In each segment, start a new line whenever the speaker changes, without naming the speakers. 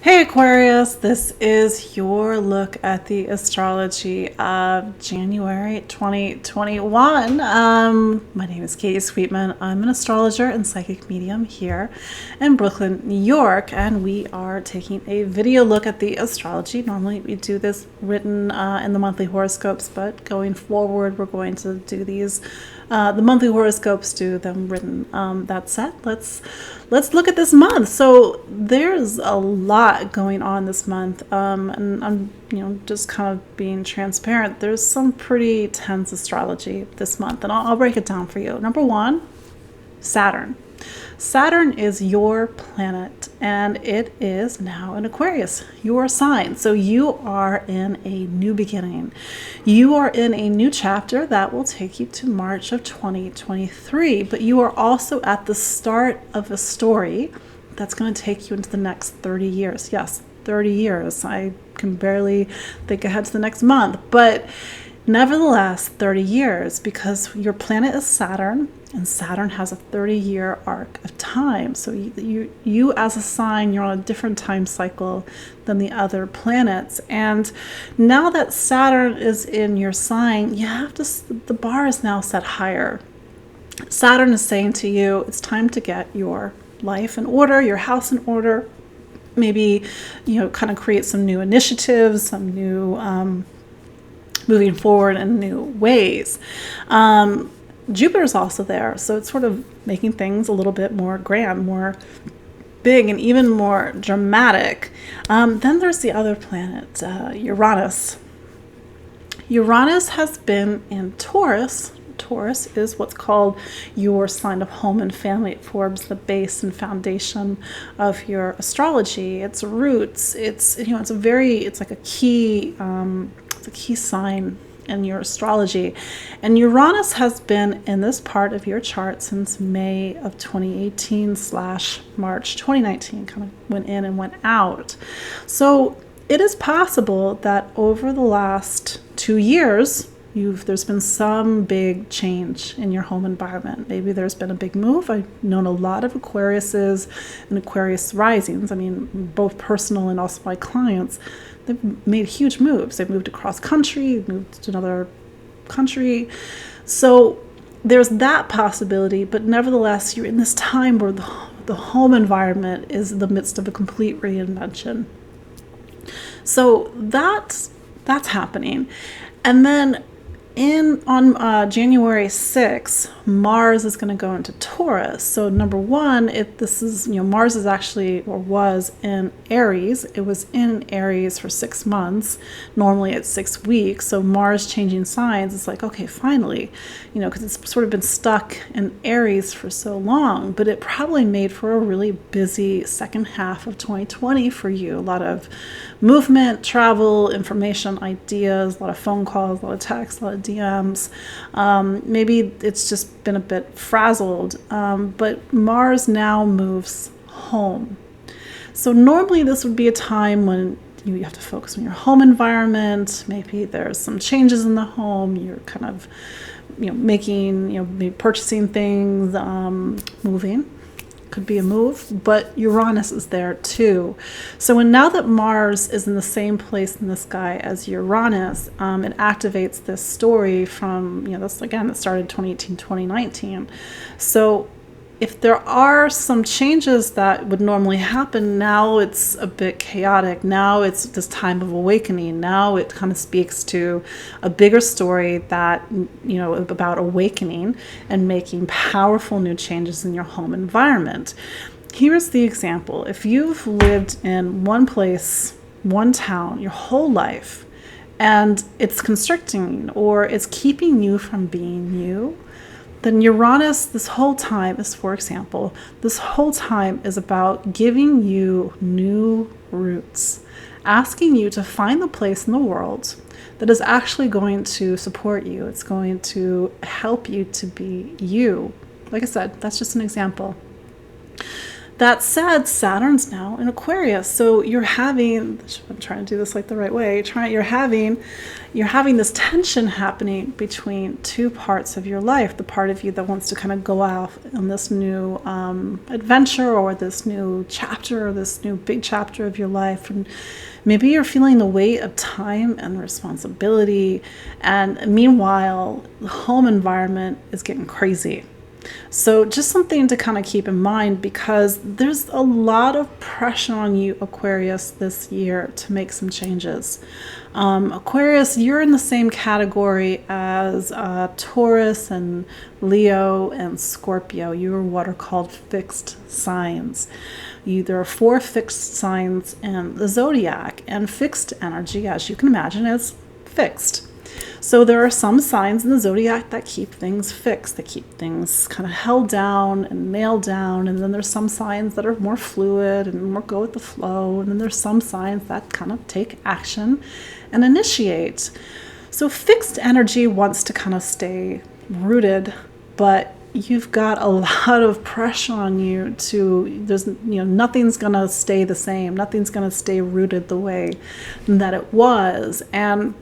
Hey Aquarius, this is your look at the astrology of January 2021. My name is Katie Sweetman. I'm an astrologer and psychic medium here in Brooklyn, New York, and we are taking a video look at the astrology. Normally we do this written in the monthly horoscopes, but going forward we're going to do these the monthly horoscopes, do them written. That said, let's look at this month. So there's a lot going on this month, and I'm just kind of being transparent. There's some pretty tense astrology this month, and I'll break it down for you. Number one, Saturn. Saturn is your planet, and it is now in Aquarius, your sign. So you are in a new beginning. You are in a new chapter that will take you to March of 2023, but you are also at the start of a story that's going to take you into the next 30 years. Yes, 30 years. I can barely think ahead to the next month, but nevertheless, 30 years, because your planet is Saturn, and Saturn has a 30-year arc of time. So you as a sign, you're on a different time cycle than the other planets. And now that Saturn is in your sign, the bar is now set higher. Saturn is saying to you, it's time to get your life in order, your house in order. Maybe, kind of create some new initiatives, some new moving forward in new ways. Jupiter's also there, so it's sort of making things a little bit more grand, more big, and even more dramatic. Then there's the other planet, Uranus. Uranus has been in Taurus. Taurus is what's called your sign of home and family. It forms the base and foundation of your astrology. Its roots. It's like a key. It's a key sign in your astrology. And Uranus has been in this part of your chart since May of 2018 / March 2019, kind of went in and went out. So it is possible that over the last 2 years, there's been some big change in your home environment. Maybe there's been a big move. I've known a lot of Aquariuses and Aquarius risings. I mean, both personal and also my clients. They've made huge moves. They've moved across country, moved to another country. So there's that possibility, but nevertheless, you're in this time where the home environment is in the midst of a complete reinvention. So that's happening. And then on January 6th, Mars is going to go into Taurus. So number one, Mars is actually, or was, in Aries. It was in Aries for 6 months. Normally it's 6 weeks. So Mars changing signs, it's like, okay, finally, because it's sort of been stuck in Aries for so long, but it probably made for a really busy second half of 2020 for you. A lot of movement, travel, information, ideas, a lot of phone calls, a lot of texts, a lot of DMs. Maybe it's just been a bit frazzled, but Mars now moves home. So normally this would be a time when you have to focus on your home environment. Maybe there's some changes in the home. You're kind of, making, maybe purchasing things, moving. Could be a move, but Uranus is there too. So now that Mars is in the same place in the sky as Uranus, it activates this story from, that started 2018, 2019. So if there are some changes that would normally happen, now it's a bit chaotic. Now it's this time of awakening. Now it kind of speaks to a bigger story that, about awakening and making powerful new changes in your home environment. Here's the example. If you've lived in one place, one town, your whole life, and it's constricting or it's keeping you from being you, then Uranus this whole time is about giving you new roots, asking you to find the place in the world that is actually going to support you. It's going to help you to be you. Like I said, that's just an example. That said, Saturn's now in Aquarius, so you're having, I'm trying to do this like the right way, you're having this tension happening between two parts of your life, the part of you that wants to kind of go off on this new adventure, or this new chapter, or this new big chapter of your life, and maybe you're feeling the weight of time and responsibility, and meanwhile the home environment is getting crazy. So just something to kind of keep in mind, because there's a lot of pressure on you, Aquarius, this year to make some changes. Aquarius, you're in the same category as Taurus and Leo and Scorpio. You are what are called fixed signs. There are 4 fixed signs in the zodiac, and fixed energy, as you can imagine, is fixed. So there are some signs in the zodiac that keep things fixed, that keep things kind of held down and nailed down. And then there's some signs that are more fluid and more go with the flow. And then there's some signs that kind of take action and initiate. So fixed energy wants to kind of stay rooted, but you've got a lot of pressure on you nothing's going to stay the same. Nothing's going to stay rooted the way that it was. And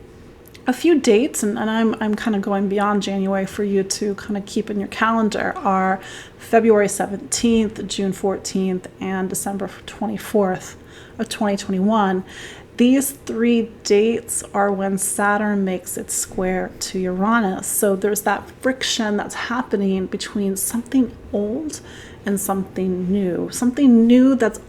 a few dates, and I'm kind of going beyond January for you to kind of keep in your calendar, are February 17th, June 14th, and December 24th of 2021. These 3 dates are when Saturn makes its square to Uranus. So there's that friction that's happening between something old and something new that's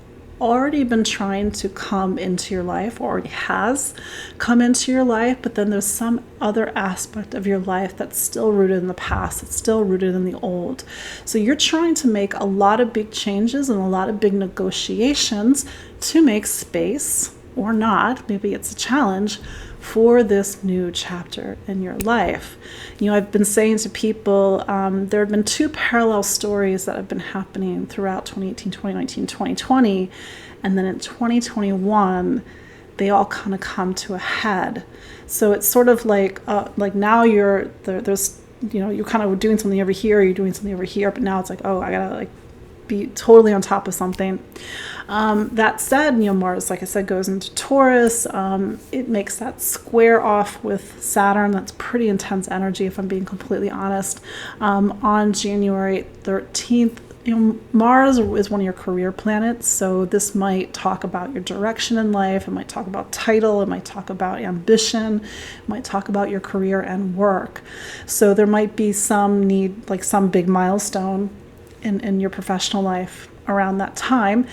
already been trying to come into your life, or already has come into your life, but then there's some other aspect of your life that's still rooted in the past, it's still rooted in the old. So you're trying to make a lot of big changes and a lot of big negotiations to make space, or not, maybe it's a challenge, for this new chapter in your life. I've been saying to people, there have been 2 parallel stories that have been happening throughout 2018, 2019, 2020, and then in 2021, they all kind of come to a head. So it's sort of like now you're kind of doing something over here, you're doing something over here, but now it's like, oh, I gotta be totally on top of something. That said, Mars, like I said, goes into Taurus. It makes that square off with Saturn. That's pretty intense energy, if I'm being completely honest. On January 13th, Mars is one of your career planets, so this might talk about your direction in life. It might talk about title. It might talk about ambition. It might talk about your career and work. So there might be some need, like some big milestone in your professional life around that time.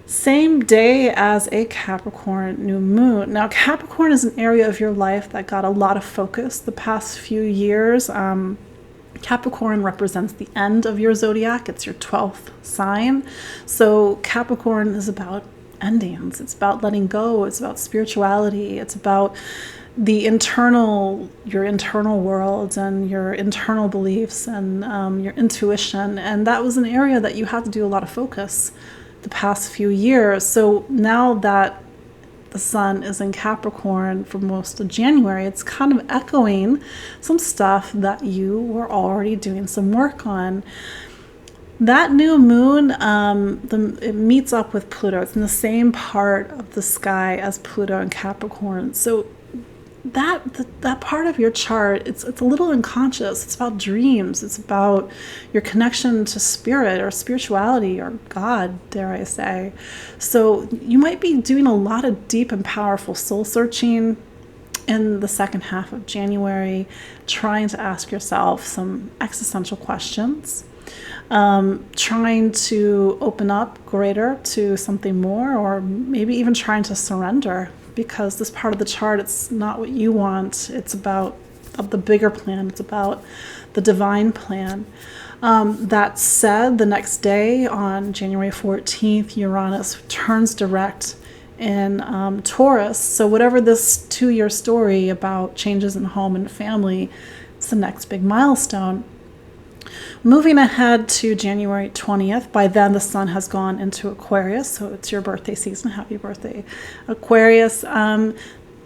Same day as a Capricorn new moon. Now, Capricorn is an area of your life that got a lot of focus the past few years. Capricorn represents the end of your zodiac. It's your 12th sign. So Capricorn is about endings. It's about letting go. It's about spirituality. It's about your internal world and your internal beliefs and your intuition. And that was an area that you had to do a lot of focus the past few years. So now that the sun is in Capricorn for most of January, it's kind of echoing some stuff that you were already doing some work on. That new moon, it meets up with Pluto. It's in the same part of the sky as Pluto and Capricorn. So that part of your chart, it's a little unconscious. It's about dreams. It's about your connection to spirit or spirituality or God, dare I say. So you might be doing a lot of deep and powerful soul searching in the second half of January, trying to ask yourself some existential questions, trying to open up greater to something more, or maybe even trying to surrender, because this part of the chart, it's not what you want. It's about the bigger plan. It's about the divine plan. That said, the next day on January 14th, Uranus turns direct in Taurus. So whatever this 2-year story about changes in home and family, it's the next big milestone. Moving ahead to January 20th, by then the sun has gone into Aquarius, so it's your birthday season. Happy birthday, Aquarius.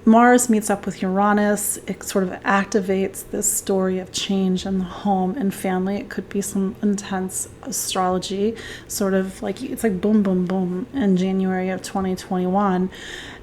Mars meets up with Uranus, it sort of activates this story of change in the home and family. It could be some intense astrology, sort of like, it's like boom, boom, boom in January of 2021.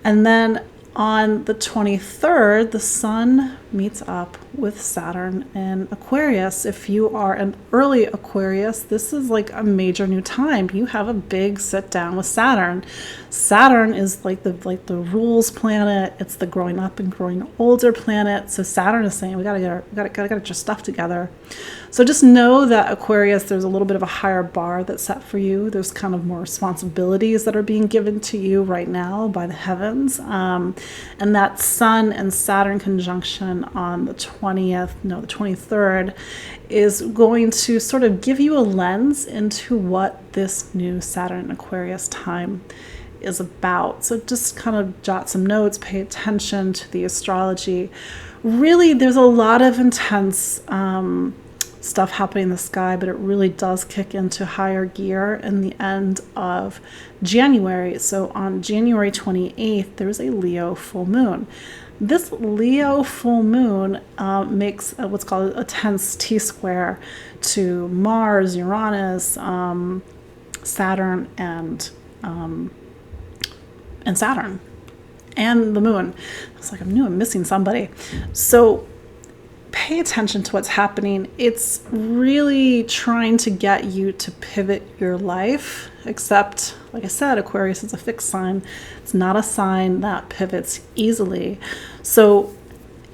And then on the 23rd, the Sun meets up with Saturn in Aquarius. If you are an early Aquarius, this is like a major new time. You have a big sit down with Saturn. Saturn is like the rules planet. It's the growing up and growing older planet. So Saturn is saying we gotta get your stuff together. So just know that Aquarius, there's a little bit of a higher bar that's set for you. There's kind of more responsibilities that are being given to you right now by the heavens. And that Sun and Saturn conjunction on the 23rd is going to sort of give you a lens into what this new Saturn Aquarius time is about. So just kind of jot some notes, pay attention to the astrology. Really, there's a lot of intense stuff happening in the sky, but it really does kick into higher gear in the end of January. So on January 28th, there's a Leo full moon. This Leo full moon makes what's called a tense T-square to Mars, Uranus, Saturn, and Saturn, and the moon. It's like, I'm missing somebody. So pay attention to what's happening. It's really trying to get you to pivot your life, except, like I said, Aquarius is a fixed sign. It's not a sign that pivots easily. So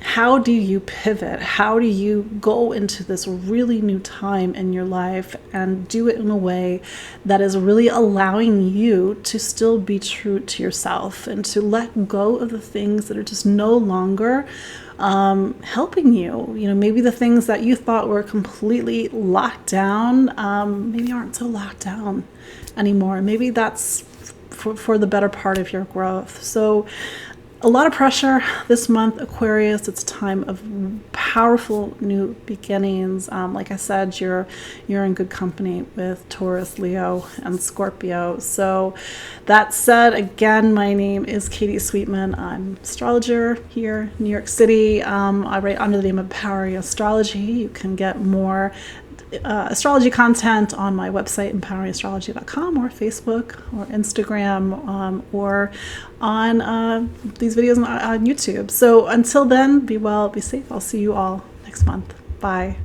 how do you pivot? How do you go into this really new time in your life and do it in a way that is really allowing you to still be true to yourself and to let go of the things that are just no longer helping you? Maybe the things that you thought were completely locked down, maybe aren't so locked down anymore. Maybe that's for the better part of your growth. So a lot of pressure this month, Aquarius. It's a time of powerful new beginnings. Like I said, you're in good company with Taurus, Leo, and Scorpio. So that said, again, my name is Katie Sweetman. I'm astrologer here in New York City. I write under the name of Empowering Astrology. You can get more astrology content on my website, empoweringastrology.com, or Facebook, or Instagram, or on these videos on YouTube. So until then, be well, be safe. I'll see you all next month. Bye.